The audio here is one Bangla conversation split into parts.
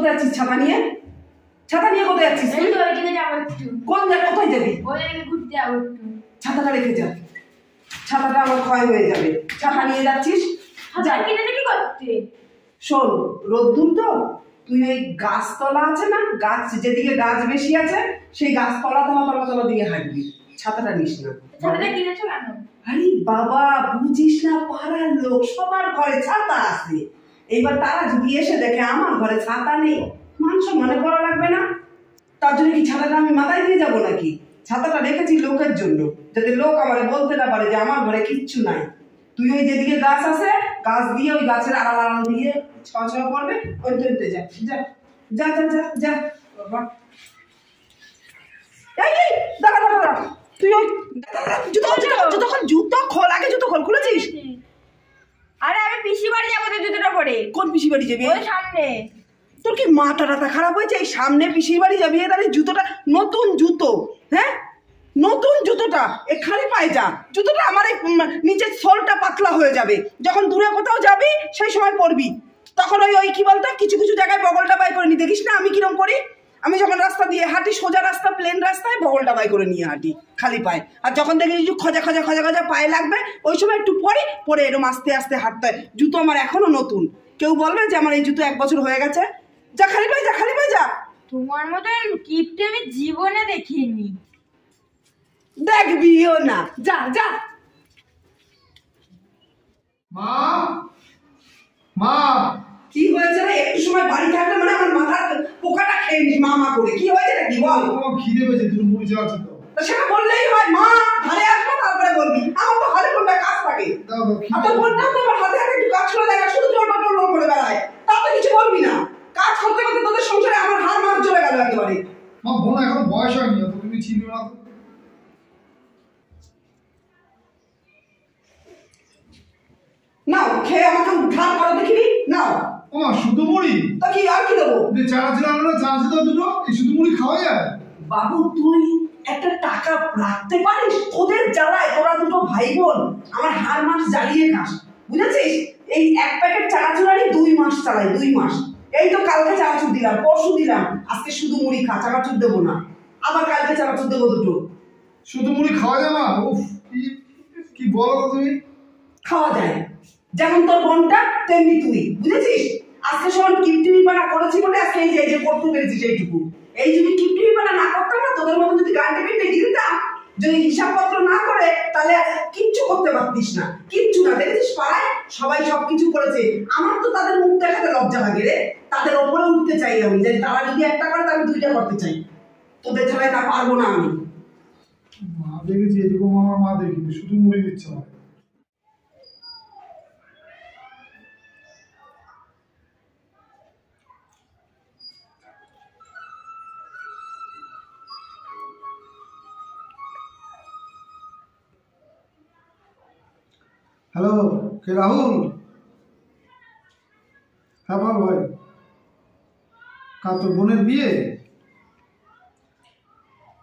কোথায় যাচ্ছিস ছাতা নিয়ে? ছাতা নিয়ে কোথায় যাচ্ছিস? এই তো ওইদিকে যাবো একটু। কোন জায়গায় কোথায় যাবি? ওইদিকে ঘুরতে যাবো একটু। ছাতাটা রেখে যা, ছাতাটা আমার ক্ষয় হয়ে যাবে। ছাতা নিয়ে যাচ্ছিস? যা কিনে কি করতে? শোন, রোদ্দুর তো, তুই ওই গাছতলা আছে না, গাছ যেদিকে গাছ বেশি আছে সেই গাছতলা তলা দিয়ে হাঁটবি, ছাতাটা নিস না। ছাতাটা কিনেছো কেন? আরে বাবা, বুঝিস না, পাড়ার লোক সবার ঘরে ছাতা আছে। এইবার তারা যদি এসে দেখে আমার ঘরে ছাতা নেই, মান সম্মানে করা লাগবে না? তার জন্য কি ছাতাটা আমি মাথায় দিয়ে যাবো নাকি? ছাতাটা রেখেছি লোকের জন্য, যাতে লোক আমার বলতে না পারে যে আমার ঘরে কিচ্ছু নাই। তুই ওই যেদিকে গাছ আছে, গাছ দিয়ে ওই গাছের আড়াল দিয়ে ছোঁয়া করবে, ওই তুলতে যা যা যা যা যা যা বাবা। এই দাঁড়া দাঁড়া দাঁড়া, তুই ওই জুতো খোল, আগে জুতো খোল। খুলেছিস? আরে আমি পিসি বাড়ি যাবো তো জুতোটা পরে। কোন পিসি বাড়ি যাবি? ওই সামনে। তোর কি মাথা টাথা খারাপ হয়েছে? এই সামনে পিসির বাড়ি যাবি? তাহলে জুতোটা নতুন জুতো, হ্যাঁ নতুন জুতোটা এখানে পাই যা। জুতোটা আমার এই নিচের সোলটা পাতলা হয়ে যাবে, যখন দূরে কোথাও যাবি সেই সময় পরবি। তখন ওই কি বলতো, কিছু কিছু জায়গায় বগলটা বাই করে নি, দেখিস না আমি কিরম করি? আমি যখন রাস্তা দিয়ে হাঁটি, সোজা রাস্তা প্লেন রাস্তায়, বগলটা বাই করে নিয়ে হাঁটি খালি পায়ে। আর যখন দেখি খজা খজা খজা খজা পায়ে লাগবে, ওই সময় একটু পরে এরকম আস্তে আস্তে হাঁটতে হয়। জুতো আমার এখনো নতুন। কেউ বলবে যে আমার এই জুতো 1 বছর হয়ে গেছে? যা খালি পায়ে যা, খালি পায়ে যা। তোমার মতন কিপটে আমি জীবনে দেখিনি। দেখবিও না, যা যা। মা মা কি হয়েছে রে? একটু সময় বাড়ি থাকলে মানে আমার মাথার পোকাটা খেয়ে নিস মা মা করে। কি হয়েছে নাকি বল? আমার খিদে পেয়েছে, দুটো মুড়ি চাওয়া ছিল। সেটা বললেই হয়, মা ঘরে আসবো তারপরে বলবি। আমার তো ঘরে কোনটা কাজ থাকে, আর তোর বোনটাও তো আমার হাতে হাতে একটু কাজ করে দেখা, শুধু তোর করে বেড়ায়, তা তো কিছু বলবি না। কাজ করতে করতে তোদের সংসারে আমার হার মার চলে গেল একেবারে। মা বোন এখন বয়স হয়নি, তো তুমি চিনবে না তো। নাও খেয়ে আমাকে উদ্ধার করো দেখিনি, নাও। ও মা, শুধু মুড়ি? তা কি আর কি দেবো? যে চানা ছিল না, চানা ছিল দুটো, এই শুধু মুড়ি খাওয়া যায়? বাবু তুই একটা টাকা রাখতে পারিস? তোদের জ্বালায় তোরা দুটো ভাই বোন আমার হার মাস জ্বালিয়ে খাস, বুঝেছিস? এই 1 প্যাকেট চানাচুরারই 2 মাস চালাই, 2 মাস। এই তো কালকে চানাচুর দিলাম, পরশু দিলাম, আজকে শুধু মুড়ি খা, চানাচুর দেবো না। আবার কালকে চানাচুর দেবো দুটো। শুধু মুড়ি খাওয়া যায় মা? উফ, কি বলো তো তুমি? খাওয়া যায়, যেমন তোর বোনটা তেমনি তুই, বুঝেছিস? আজকে সব কিপটিমিপানা করেছি বলে আজকে এই যে করতে পেরেছিস এইটুকু। এই যদি কিপটিমিপানা না করতাম না, তোদের মতন যদি গানটা পেটে দিতাম, যদি হিসাবপত্র না করে, তাহলে কিচ্ছু করতে পারতিস না, কিচ্ছু না। দেখেছিস পাড়ায় সবাই সবকিছু করেছে, আমার তো তাদের মুখ দেখাতে লজ্জা লাগে রে। তাদের ওপরে উঠতে চাই আমি, যে তারা যদি একটা করে তাহলে 2টা করতে চাই। তোদের ছাড়াই তা পারবো না আমি। মা দেখেছি এরকম, আমার মা দেখিনি, শুধু মুড়ি দিচ্ছে আমার। হ্যালো, কে রাহুল? হ্যাঁ বল ভাই। তোর বোনের বিয়ে?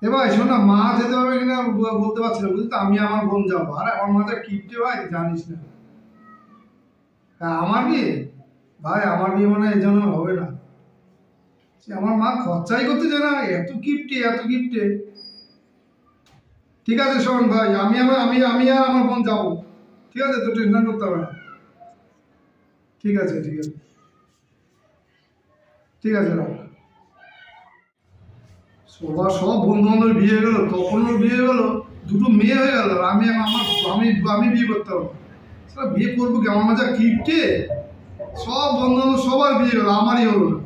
এ ভাই শোন না, মা যেতে পারবে কিনা বলতে পারছি না, বুঝলি তো। আমি আমার বোন যাবো। আরে আমার মাথা কিপটে ভাই, জানিস না। আমার বিয়ে ভাই, আমার বিয়ে মানে এই জন্য হবে না। আমার মা খরচাই করতে চায় না, এত কিপটে এত কিপটে। ঠিক আছে শোন ভাই, আমি আর আমার বোন যাবো, ঠিক আছে? তো টেনশন করতে হবে না। ঠিক আছে ঠিক আছে ঠিক আছে রাখ। সব বন্ধু বান্ধব বিয়ে হয়ে গেলো, তখনও বিয়ে হয়ে গেলো, দুটো মেয়ে হয়ে গেল। আমি বিয়ে করতে পারবো? বিয়ে করবো কি? আমার মাঝে কিপটে। সব বন্ধু বান্ধব সবার বিয়ে গেলো, আমারই হলো না।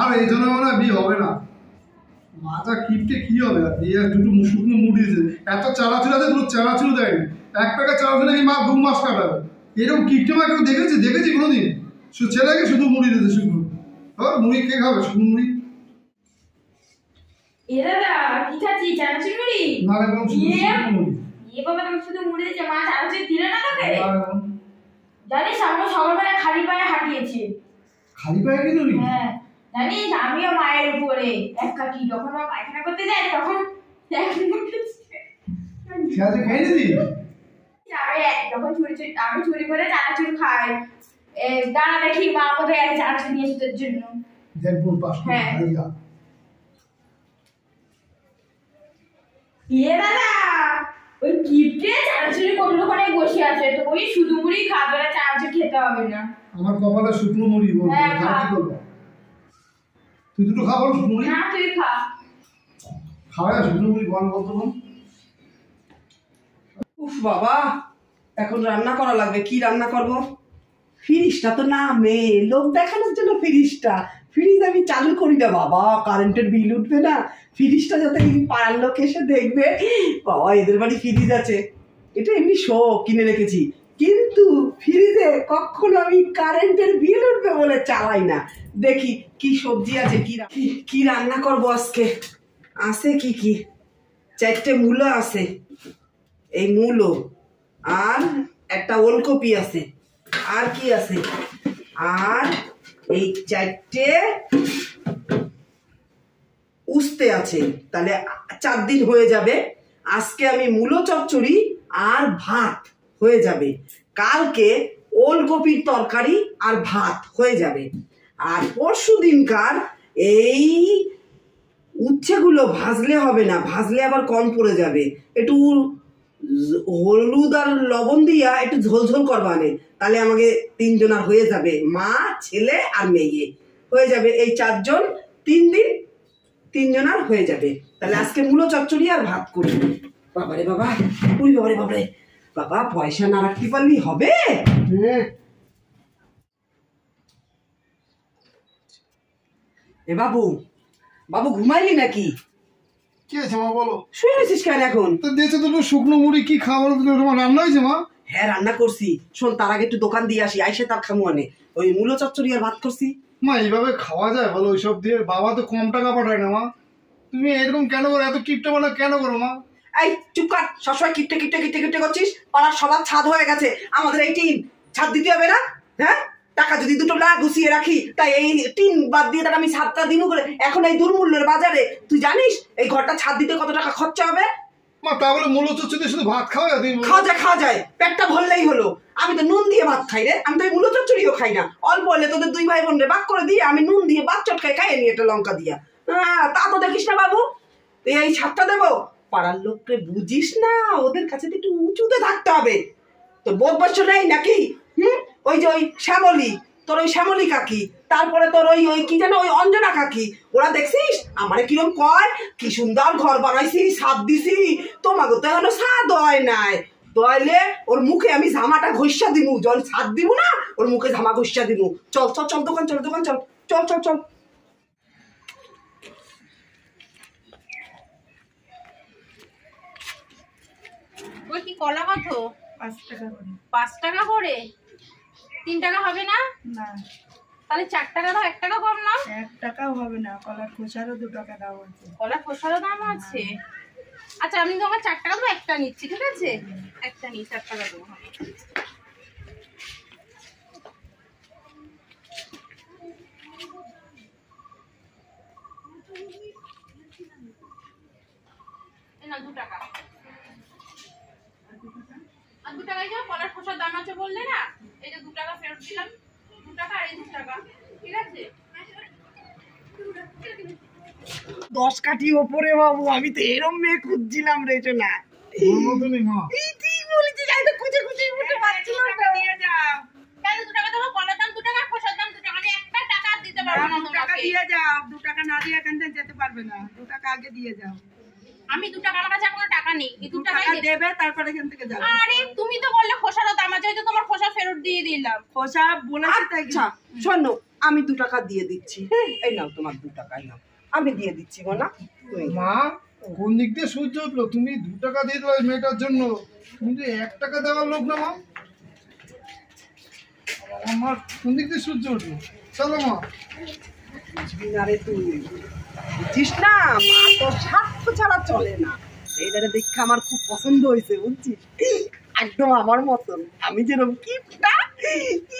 আর এই জন্য মানে বিয়ে হবে না। মাজা কিপটে কি হবে? আর বিয়ে দুটো শুকনো মুড়ি দিয়েছে, এত চানাচুর আছে, দুটো চানাচুর দেয়নি। 1 প্যাকেট চানাচুর নাকি মা 2 মাস কাটাবে। এরকম কিপটে মা কেউ দেখেছি কোনোদিন? ছেলেকে শুধু মুড়ি দিতে শুকনো। মুড়ি কে খাবে? শুকনো মুড়ি? এ দাদা কি খাচ্ছি? চানাচুর মুড়ি? না রে বোন, শুধু মুড়ি। এ বাবা, তুমি শুধু মুড়ি দিয়েছে, মা চানাচুর দিলে না তোকে? জানিস আমরা সকালবেলা খালি পায়ে হাঁটিয়েছি। খালি পায়ে কি তুই? হ্যাঁ জানিস, আমিও মায়ের উপরে এক কাঠি, যখন মা পায়খানা করতে যায় তখন খাই দিদি। যখন আমি চুরি করে চানাচুর খাই, দাঁড়া দেখি মা কোথায় আছে চানাচুর নিয়ে তোর জন্য। দেখবো পাস হ্যাঁ। ভাইয়া দাদা ওই কিপটে চানাচুরি কোন দোকানে বসে আছে, তো ওই শুধু মুড়ি খাবে না, চানাচুরি খেতে হবে না। আমার কপালে শুকনো মুড়ি বলবো হ্যাঁ, খা কি করবো তুই দুটো খাবো শুকনো মুড়ি না তুই খা। খাওয়া শুকনো মুড়ি বল বলতো বোন উফ বাবা, এখন রান্না করা লাগবে। কি রান্না করব? ফ্রিজটা তো নামে, লোক দেখানোর জন্য ফ্রিজটা। ফ্রিজ আমি চালু করি না বাবা, কারেন্টের বিল উঠবে না। ফ্রিজটা যাতে এই পাড়ার লোক এসে দেখবে বাবা এদের বাড়ি ফ্রিজ আছে, এটা এমনি শখ কিনে রেখেছি। কিন্তু ফ্রিজে কখনো আমি কারেন্টের বিল উঠবে বলে চালাই না। দেখি কি সবজি আছে, কি রান্না করবো আজকে। আছে কি কি, 4টে মূলো আছে, এই মূলো আর একটা ওলকপি আছে, আর কি আছে, আর এই 4টে উস্তে আছে। তাহলে 4 দিন হয়ে যাবে। আজকে আমি মূলো চচ্চড়ি আর ভাত হয়ে যাবে, কালকে ওলকপির তরকারি আর ভাত হয়ে যাবে, আর পরশু দিনকার এই উচ্ছেগুলো ভাজলে হবে না, ভাজলে আবার কম পড়ে যাবে। একটু হলুদ আর লবণ দিয়া একটু ঝোলঝোল করবা নে, তাহলে আমাকে 3 জনের হয়ে যাবে, মা ছেলে আর মেয়ে হয়ে যাবে। এই 4 জন 3 দিন 3 জনের হয়ে যাবে। তাহলে আজকে মূলো চচ্চড়ি আর ভাত করি। বাবারে বাবা, উই বাবারে বাবারে বাবা, পয়সা না রাখতে পারলি হবে? হ্যাঁ এ বাবু, বাবু ঘুমাইলি নাকি? কি আছে মা বলো? শুয়ে রয়েছিস কেন এখন? তো দিয়েছে দুটো শুকনো মুড়ি, কি খাবার তোমার রান্না হয়েছে মা? হ্যাঁ রান্না করছি। শোন, তার আগে একটু দোকান দিয়ে আসি, আইসে তার খামু আনে। ওই মূলো চচ্চড়ি আর ভাত করছি। মা এইভাবে খাওয়া যায় বলো ওইসব দিয়ে? বাবা তো কম টাকা পাঠায় না মা, তুমি এরকম কেন করো? এত কিপটা বানা কেন করো মা? এই চুপ কর, সবসময় কিপটে কিপটে কিপটে কিপটে করছিস। পাড়ার সবার ছাদ হয়ে গেছে, আমাদের এই টিন ছাদ দিতে হবে না? হ্যাঁ, টাকা যদি 2টো না গুছিয়ে রাখি, তাই এই টিন বাদ দিয়ে তার আমি ছাদটা দিনু করে। এখন এই দুর্মূল্যের বাজারে তুই জানিস এই ঘরটা ছাদ দিতে কত টাকা খরচা হবে? মা তা বলে মূলো চচ্চড়ি শুধু ভাত খাওয়া যায়? খাওয়া যায়, পেটটা ভরলেই হলো। আমি তো নুন দিয়ে ভাত খাই রে, আমি তো এই মূলো চচ্চড়িও খাই না। অল্প হলে তোদের 2 ভাই বোন রে ভাগ করে দিয়ে আমি নুন দিয়ে ভাত চটকায় খাই নি, একটা লঙ্কা দিয়া। তা তো দেখিস না বাবু, এই ছাদটা দেবো। পাড়ার লোককে বুঝিস না, ওদের কাছে তো একটু উঁচুতে থাকতে হবে। তো বোধ বর্ষ নেই নাকি? ওই যে ওই শ্যামলী, তোর ওই শ্যামলী কাকি, তারপরে তোর ওই কি যেন ওই অঞ্জনা কাকি, ওরা দেখছিস আমারে কিরম কয়, কি সুন্দর ঘর বানাইছি, ছাদ দিছি। তোমাকে তো এখনো ছাদ হয় নাই। দয়ালে ওর মুখে আমি ঝামাটা ঘষা দিমু, জল ছাদ দিব না, ওর মুখে ঝামা ঘষা দিমু। চল চল চল, দোকান চল, দোকান চল, চল চল চল। ওই কি কলা কত? 5 টাকা করে। 5 টাকা করে? 3 টাকা হবে না? না, তাহলে 4 টাকা দাও, 1 টাকা কম না? 1 টাকাও হবে না, কলার খোসারও 2 টাকা দাম আছে। কলা খোসারও দাম আছে? আচ্ছা আমি তোমার 4 টাকা দেবো, একটা নিচ্ছি, ঠিক আছে? একটা নিই, 4 টাকা দেবো। না 2 টাকা আর 2 টাকায় যাও, কলার খোসার দাম আছে বললে না, এই যে 2 টাকা ফেরত দিলাম, 2 টাকা আর এই 2 টাকা, ঠিক আছে? 10 কাঠি ওপরে বাবু, আমি তো এরম মেয়ে খুঁজছিলাম রে না। ওর মতনই মা। এই তুই বলেছিস, আমি তো খুঁজে খুঁজে উঠে পাচ্ছিলাম না। দিয়ে যাও, তাহলে 2 টাকা দেবো, কলার দাম 2 টাকা, খোসার দাম 2 টাকা, আমি একটা টাকা আর দিতে পারবো না 2 টাকা তোমাকে। দিয়ে যাও, 2 টাকা না দিয়ে এখান থেকে যেতে পারবে না। 2 টাকা আগে দিয়ে যাও। আমি 2 টাকা, আমার কাছে কোনো টাকা নেই, এই 2 2 টাকাই টাকা দেবে। দেবে, তারপরে এখান থেকে যাবে। আরে তুমি তো বললে খোসারও দাম আছে, ওই তো তোমার খোসা ফেরত দিয়ে দিলাম। খোসা বলেছে তাই। আচ্ছা শোনো, আমি 2 টাকা দিয়ে দিচ্ছি। হ্যাঁ এই নাও তোমার 2 টাকাই নাও, আমি দিয়ে দিচ্ছি গো না। মা কোন দিক দিয়ে সূর্য উঠলো? তুমি 2 টাকা দিয়ে দিলে মেয়েটার জন্য, তুমি যে 1 টাকা দেওয়ার লোক না মা। আমার কোন দিক দিয়ে সূর্য উঠলো? চলো মা। বুঝবি না রে তুই, বুঝিস না, মা তো স্বার্থ ছাড়া চলে না। এইটারে দেখে আমার খুব পছন্দ হয়েছে, বুঝছিস? একদম আমার মতন, আমি যেরকম কিপটা,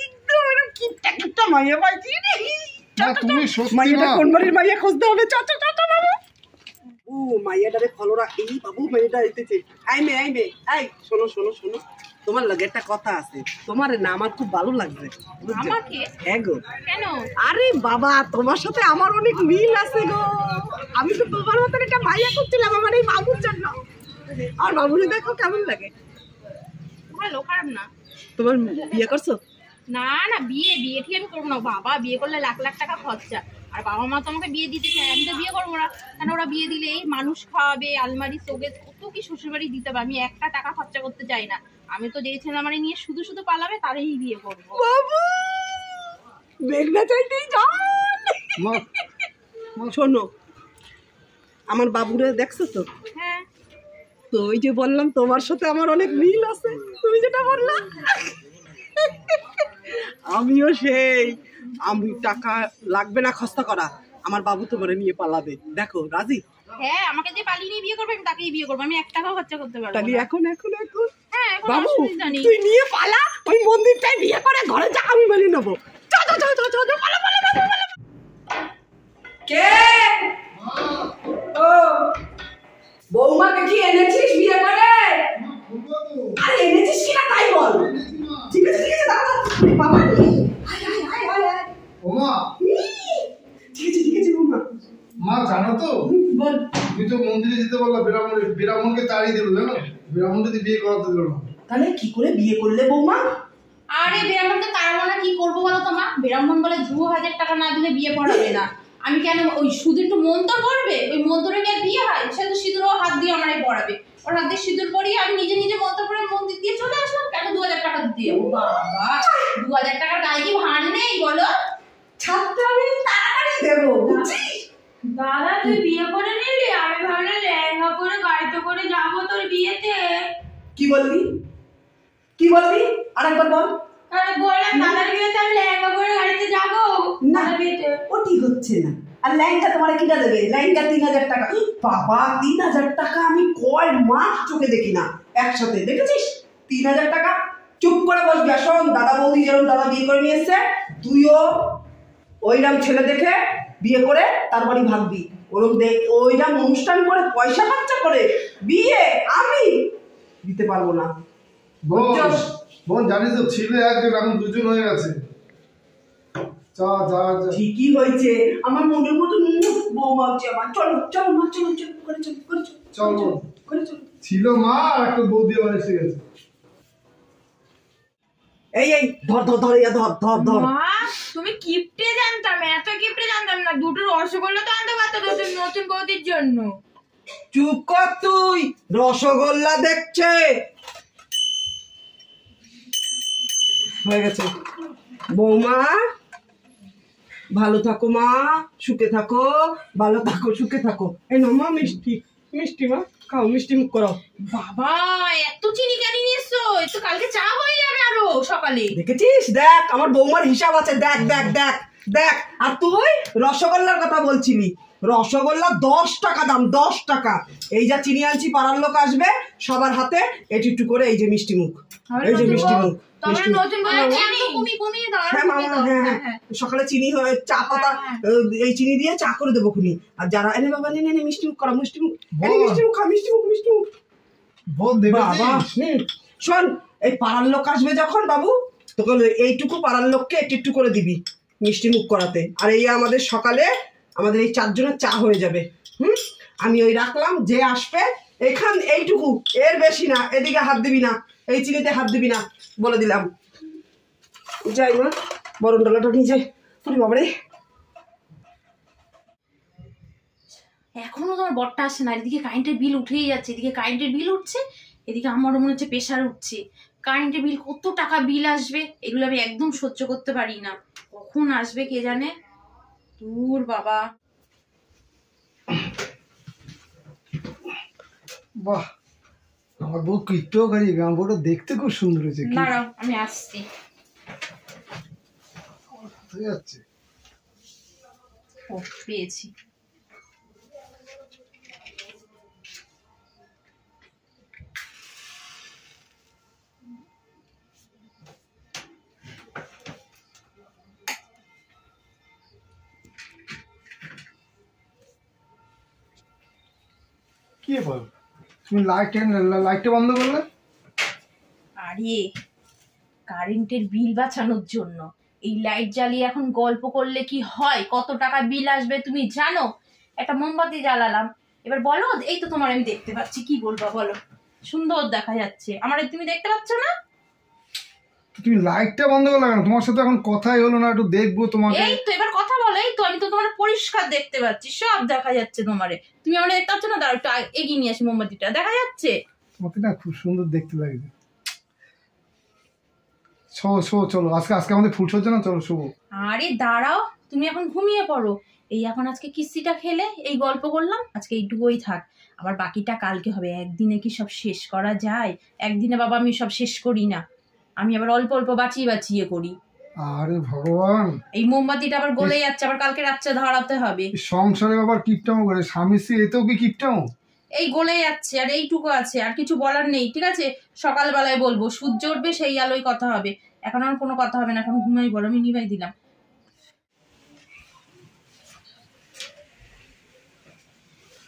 একদম এরকম কিপটা কিপটা মাইয়া পাইছি রে। না তুমি সত্যি মাইয়াটা মা। কোন বাড়ির মাইয়া খুঁজতে হবে? চ চ চ চ বাবু। ও মাইয়াটারে ফলোরা, এই বাবু মাইয়াটা আইতেছে। আই মে, এই শোনো শোনো শোনো, তোমার লগে একটা কথা আছে, তোমার না আমার খুব ভালো লাগছে। আমাকে? হ্যাঁ গো। কেন? আরে বাবা, তোমার সাথে আমার অনেক মিল আছে গো। আমি তো তোমার মতন একটা ভাইয়া করছিলাম আমার এই বাবুর জন্য। আর বাবুরে দেখো কেমন লাগে। ভালো, খারাপ না। তোমার বিয়ে করছো? না না, বিয়ে ঠিক আমি করবো না। বাবা বিয়ে করলে লাখ লাখ টাকা খরচা, আর বাবা মা তো আমাকে বিয়ে দিতে চায়, আমি তো বিয়ে করবো না। কারণ ওরা বিয়ে দিলে মানুষ খাওয়াবে, আলমারি চোখে কত কি শ্বশুরবাড়ি দিতে হবে, আমি একটা টাকা খরচা করতে চাই না। আমি তো যেই ছেলে আমার নিয়ে শুধু শুধু পালাবে তারই বিয়ে করবো। বাবু মেঘনা চাইতেই যান। শোনো, আমার বাবুরে দেখছো তো? হ্যাঁ। তো ওই যে বললাম তোমার সাথে আমার অনেক মিল আছে, তুমি যেটা বললা। আমিও সেই, আমি টাকা লাগবে না খরচা করা, আমার বাবু তোমার নিয়ে পালাবে, দেখো রাজি? হ্যাঁ, আমাকে যে পালিয়ে নিয়ে বিয়ে করবে আমি তাকেই বিয়ে করবো, আমি এক টাকাও খরচা করতে পারবো তাহলে না। এখন এখন এখন হ্যাঁ, এখন বাবু অসুবিধা নেই। তুই নিয়ে পালা, ওই মন্দিরটায় বিয়ে করে ঘরে যা, আমি মেনে নেবো। চল চল চল চল চল, পালা পালা পালা পালা। কে? ও বৌমাকে কি এনেছিস বিয়ে করে? আরে এনেছিস কিনা তাই বল। ঠিক আছে দাদা, বাবা আয় আয় আয় আয় আয়। ওমা, ঠিক আছে বৌমা। মা জানো তো, বল। তুমি তো মন্দিরে যেতে বললা, ব্রাহ্মণকে তাড়িয়ে দিল, জানো? ব্রাহ্মণ যদি বিয়ে করাতে দিল না। তাহলে কি করে বিয়ে করলে বৌমা? আরে ব্রাহ্মণকে তাড়াবো না, কি করবো বলো তো মা? ব্রাহ্মণ বলে 2000 টাকা না দিলে বিয়ে পড়াবে না। আমি কেন, ওই শুধু একটু মন্ত্র পড়বে, ওই মন্ত্রে কি আর বিয়ে হয়? সে তো সিঁদুরও হাত দিয়ে আমারই পড়াবে, ওর হাত দিয়ে সিঁদুর পরিয়ে আমি নিজে নিজে মন্ত্র পড়ে মন্দির দিয়ে চলে আসলাম। কেন 2000 টাকা দিতে যাবো? বাবা 2000 টাকার গায়ে কি ভার নেই বলো? ছাত্র আমি তাড়াতাড়ি দেবো, বুঝছিস? দাদা তুই বিয়ে করে নিলি, আমি ভাবলাম লেহেঙ্গা পরে গাড়িতে করে যাবো তোর বিয়েতে। কি বললি? কি বললি? আরেকবার বল। আরে বললাম দাদার বিয়েতে আমি লেহেঙ্গা পরে গাড়িতে যাবো। না দাদার বিয়েতে ও ঠিক হচ্ছে না। আর লেহেঙ্গা তোমার কিনা দেবে? লেহেঙ্গা 3000 টাকা। বাবা 3000 টাকা আমি কয় মাস চোখে দেখি না একসাথে, দেখেছিস? 3000 টাকা। চুপ করে বসবি। আর শোন, দাদা বৌদি যেরকম দাদা বিয়ে করে নিয়ে এসছে, তুইও ওইরকম ছেলে দেখে বিয়ে করে তারপরে ভাববি। ওরকম ওইরকম অনুষ্ঠান করে পয়সা খরচা করে বিয়ে আমি দিতে পারবো না। বোন জানিস তো, ছিল একজন, এখন দুজন হয়ে গেছে। যা যা যা। ঠিকই হয়েছে, আমার মনের মতো বৌমা হচ্ছে আমার। চলো চলো মা, চলো চলো করে চলো করে চলো চলো করে চলো। ছিল মা, আর একটা বৌদি আবার এসে গেছে। এই এই ধর ধর ধর, ইয়া ধর ধর ধর। মা তুমি কিপটে জানতাম, এত কিপটে জানতাম না। দুটো রসগোল্লা তো আনতে পারতো নতুন বৌদির জন্য। চুপ কর তুই, রসগোল্লা দেখছে। হয়ে গেছে। বৌমা ভালো থাকো মা, সুখে থাকো, ভালো থাকো, সুখে থাকো। এই না মা মিষ্টি, মিষ্টি মা খাও, মিষ্টি মুখ করো। বাবা এত চিনি কেন নিয়ে এসছো? এ তো কালকে চা হয়ে যাবে আরো সকালে। দেখেছিস? দেখ আমার বৌমার হিসাব আছে, দেখ দেখ দেখ দেখ। আর তুই রসগোল্লার কথা বলছিলি, রসগোল্লা 10 টাকা দাম, 10 টাকা। এই যা চিনি আনছি, পাড়ার লোক আসবে, সবার হাতে একটু একটু করে এই যে মিষ্টি মুখ, এই যে মিষ্টি মুখ। তাহলে নতুন কমিয়ে দাও, হ্যাঁ মামা, হ্যাঁ হ্যাঁ, সকালে চিনি হয়, চা পাতা, এই চিনি দিয়ে চা করে দেবো খুনি। আর যারা এনে বাবা নে নে মিষ্টি মুখ করা, মিষ্টি মুখ, মিষ্টি মুখ খা, মিষ্টি মুখ, মিষ্টি মুখ। বোন বাবা শোন, এই পাড়ার লোক আসবে যখন বাবু, তোকে এইটুকু পাড়ার লোককে একটু একটু করে দিবি মিষ্টি মুখ করাতে। আর এই আমাদের সকালে আমাদের এই 4 জনের চা হয়ে যাবে। আমি ওই রাখলাম, যে আসবে এখান এইটুকু, এর বেশি না। এদিকে হাত দিবি না, এই চিনিতে হাত দিবি না, বলে দিলাম। যাই মা, বরণ ডালাটা নিয়ে যাই। বাবারে এখনো তোমার বরটা আসে না। এদিকে কারেন্টের বিল উঠেই যাচ্ছে, এদিকে কারেন্টের বিল উঠছে, এদিকে আমারও মনে হচ্ছে প্রেশার উঠছে। কারেন্টের বিল, কত টাকা বিল আসবে, এগুলো আমি একদম সহ্য করতে পারি না। কখন আসবে কে জানে। দূর বাবা। বাহ, আমার বউ কৃত্যকারী, আমার বউটা দেখতে খুব সুন্দর হয়েছে। দাঁড়াও আমি আসছি। যাচ্ছে ও পেয়েছি। কি বল, তুমি লাইটটা বন্ধ করলে? আরে কারেন্টের বিল বাঁচানোর জন্য এই লাইট জ্বালিয়ে এখন গল্প করলে কি হয়, কত টাকা বিল আসবে তুমি জানো? একটা মোমবাতি জ্বালালাম, এবার বলো। এই তো তোমার আমি দেখতে পাচ্ছি, কি বলবো বলো? সুন্দর দেখা যাচ্ছে আমার, তুমি দেখতে পাচ্ছ না? তুমি লাইটটা বন্ধ করলে কেন? তোমার সাথে এখন কথাই হলো না, একটু দেখবো তোমাকে। এই তো এবার কথা বলো। এই তো আমি তো তোমার পরিষ্কার দেখতে পাচ্ছি, সব দেখা যাচ্ছে তোমারে। তুমি আমার দেখতে পাচ্ছ না? দাঁড়াও একটু এগিয়ে নিয়ে আসি, মোমবাতিটা দেখা যাচ্ছে? তোমাকে না খুব সুন্দর দেখতে লাগছে। চলো আজকে আমাদের ফুলসজ্জা না, চলো শুভ। আরে দাঁড়াও, তুমি এখন ঘুমিয়ে পড়ো। এই এখন আজকে কিস্তিটা খেলে এই গল্প করলাম, আজকে এইটুকুই থাক। আবার বাকিটা কালকে হবে। একদিনে কি সব শেষ করা যায়? একদিনে বাবা আমি সব শেষ করি না, আমি আবার অল্প অল্প বাঁচিয়ে বাঁচিয়ে করি। আরে ভগবান, এই মোমবাতিটা আবার গলে যাচ্ছে, আবার কালকে রাত্রে ধরাতে হবে। সংসারে আবার কিপটামো করে, স্বামী স্ত্রী এতেও কি কিপটামো? এই গলে যাচ্ছে, আর এইটুকু আছে, আর কিছু বলার নেই। ঠিক আছে, সকালবেলায় বলবো, সূর্য উঠবে সেই আলোয় কথা হবে। এখন আর কোনো কথা হবে না, এখন ঘুমাই বলো, আমি নিভাই দিলাম।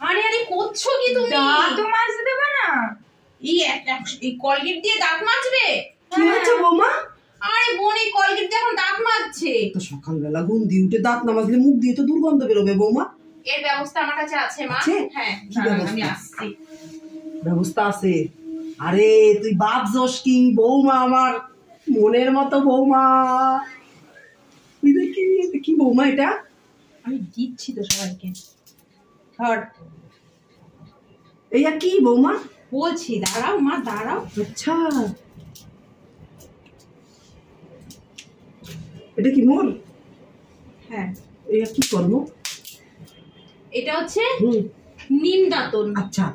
আরে আরে করছো কি তুমি? দাঁত মাজতে দেবে না? এই কলগেট দিয়ে দাঁত মাজবে? কি হয়েছে বৌমা? আরে বোন, এই কলগেট দিয়ে এখন দাঁত মাজছে। তো সকালবেলা ঘুম দিয়ে উঠে দাঁত না মাজলে মুখ দিয়ে তো দুর্গন্ধ বেরোবে বৌমা। এর ব্যবস্থা আমার কাছে আছে মা। আছে? হ্যাঁ, কি দাঁড়ান, ব্যবস্থা? আমি আসছি। ব্যবস্থা আছে? আরে তুই বাপ জোস কি বৌমা, আমার মনের মতো বৌমা। তুই দেখি কি বৌমা এটা? আমি দিচ্ছি তো সবাইকে। ধর, এইয়া কি বৌমা? বলছি দাঁড়াও মা, দাঁড়াও। আচ্ছা, এটা কি মোর? হ্যাঁ, এইয়া কি করব? এটা হচ্ছে হুম, নিম দাঁতন। আচ্ছা।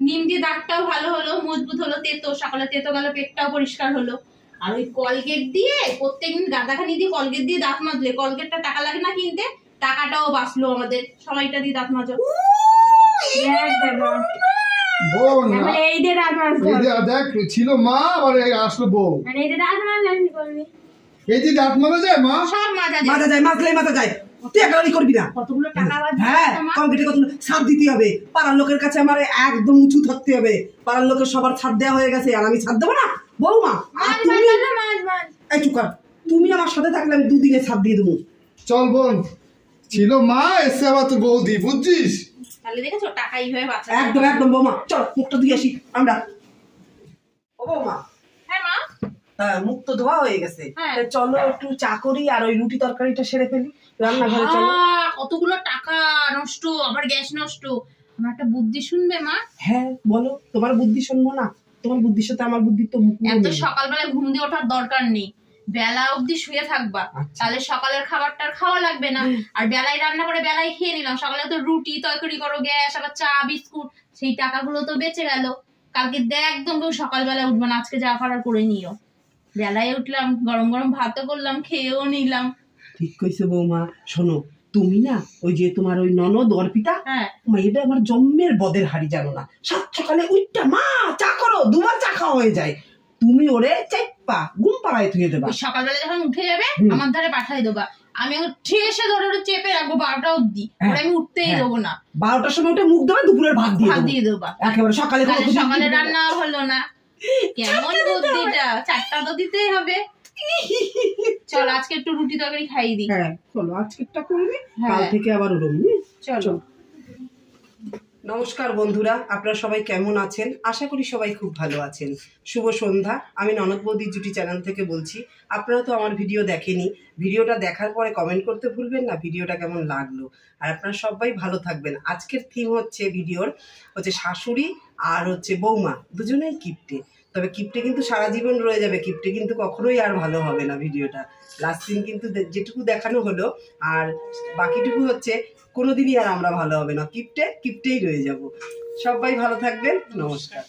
নিম দিয়ে দাঁতটাও ভালো হলো, মজবুত হলো। তেতো সকালে তেতো গেল, পেটটাও পরিষ্কার হলো। আর ওই কলগেট দিয়ে প্রত্যেকদিন গাদাখানি দিয়ে কলগেট দিয়ে দাঁত মাজলে, কলগেটটা টাকা লাগে না কিনতে, টাকাটাও বাঁচলো আমাদের। সময়টা দিয়ে দাঁত মাজো। দেখ দাদা, বোন তাহলে এই দিয়ে দাঁত মাজতে হবে। দেখ, ছিল মা আর আসলো বউ। মানে এই দিয়ে দাঁত মাজলে কি করবি? এই যে দাঁত মাজা যায় মা? সব মাজা মাজা যায়। যায়, মাজলেই মাজা যায়। তুই একেবারেই করবি না। কতগুলো টাকা বাঁচবে হ্যাঁ, তোমার? কলগেটে কত ছাড় দিতে হবে। পাড়ার লোকের কাছে আমার একদম উঁচু থাকতে হবে। পাড়ার লোকের সবার ছাড় দেওয়া হয়ে গেছে, আর আমি ছাড় দেবো না বৌমা? আর মাছ তুমি মাছ দাদা, মাছ মাছ। এই চুপ কর। তুমি আমার সাথে থাকলে আমি দুদিনে ছাড় দিয়ে দেবো। চল বোন, ছিল মা, এসে আবার তোর বৌদি, বুঝছিস? তাহলে দেখেছো টাকা এইভাবে বাঁচা। একদম একদম বৌমা, চল মুখটা ধুয়ে আসি আমরা। ও বৌমা, হ্যাঁ মা। মুখ তো ধোয়া হয়ে গেছে, হ্যাঁ। তা চলো একটু চা করি আর ওই রুটি তরকারিটা সেরে ফেলি। রান্নাঘরে চলো। কতগুলো টাকা নষ্ট, আবার গ্যাস নষ্ট। আমার একটা বুদ্ধি শুনবে মা? হ্যাঁ বলো, তোমার বুদ্ধি শুনবো না? তোমার বুদ্ধির সাথে আমার বুদ্ধি তো এত সকালবেলা ঘুম দিয়ে ওঠার দরকার নেই, বেলা অবধি শুয়ে থাকবা। আচ্ছা। তাহলে সকালের খাবারটা আর খাওয়া লাগবে না। আর বেলায় রান্না করে বেলায় খেয়ে নিলাম। সকালে তো রুটি তরকারি করো, গ্যাস, আবার চা বিস্কুট, সেই টাকাগুলো তো বেঁচে গেল। কালকে একদম কেউ সকালবেলা উঠবে না, আজকে যা করার করে নিও। বেলায় উঠলাম, গরম গরম ভাতও করলাম, খেয়েও নিলাম। ঠিক কইছে বৌমা। শোনো, তুমি না ওই যে তোমার ওই ননদ অর্পিতা, হ্যাঁ, এটা আমার জন্মের বদের হাড়ি, জানো না? সাত সকালে উঠটা মা চা করো, দুবার চা খাওয়া হয়ে যায়। তুমি ওরে চাইপা ঘুম পাড়ায় থুয়ে দেবা। ওই সকালবেলা যখন উঠে যাবে হুম। আমার ধারে পাঠাই দেবা। আমি ঠেসে ধরে ওরে চেপে রাখবো 12টা অব্দি। হ্যাঁ। ওরে আমি উঠতেই হ্যাঁ। দেবো না। 12টার সময় উঠে মুখ দেবে, দুপুরের ভাত দিয়ে ভাত দেবো। দিয়ে দেবা। একেবারে সকালে কোনো তাহলে কিছু সকালে দিতে হবে না। রান্না হলো না। কেমন বুদ্ধিটা, 4টা তো দিতেই হবে। চল আজকে একটু রুটি তরকারি খাইয়ে দিই। হ্যাঁ চলো, আজকেরটা করবি, হ্যাঁ। কাল থেকে আবার ওরম। চলো। নমস্কার বন্ধুরা, আপনারা সবাই কেমন আছেন? আশা করি সবাই খুব ভালো আছেন। শুভ সন্ধ্যা। আমি ননদ বৌদির জুটি চ্যানেল থেকে বলছি। আপনারা তো আমার ভিডিও দেখেনি, ভিডিওটা দেখার পরে কমেন্ট করতে ভুলবেন না ভিডিওটা কেমন লাগলো। আর আপনারা সবাই ভালো থাকবেন। আজকের থিম হচ্ছে ভিডিওর শাশুড়ি আর বৌমা দুজনেই কিপ্টে। তবে কিপ্টে কিন্তু সারা জীবন রয়ে যাবে, কিপ্টে কিন্তু কখনোই আর ভালো হবে না। ভিডিওটা লাস্ট সিন কিন্তু যেটুকু দেখানো হলো, আর বাকিটুকু কোনোদিনই আর আমরা ভালো হবে না। কিপ্টেই রয়ে যাব। সবাই ভালো থাকবেন। নমস্কার।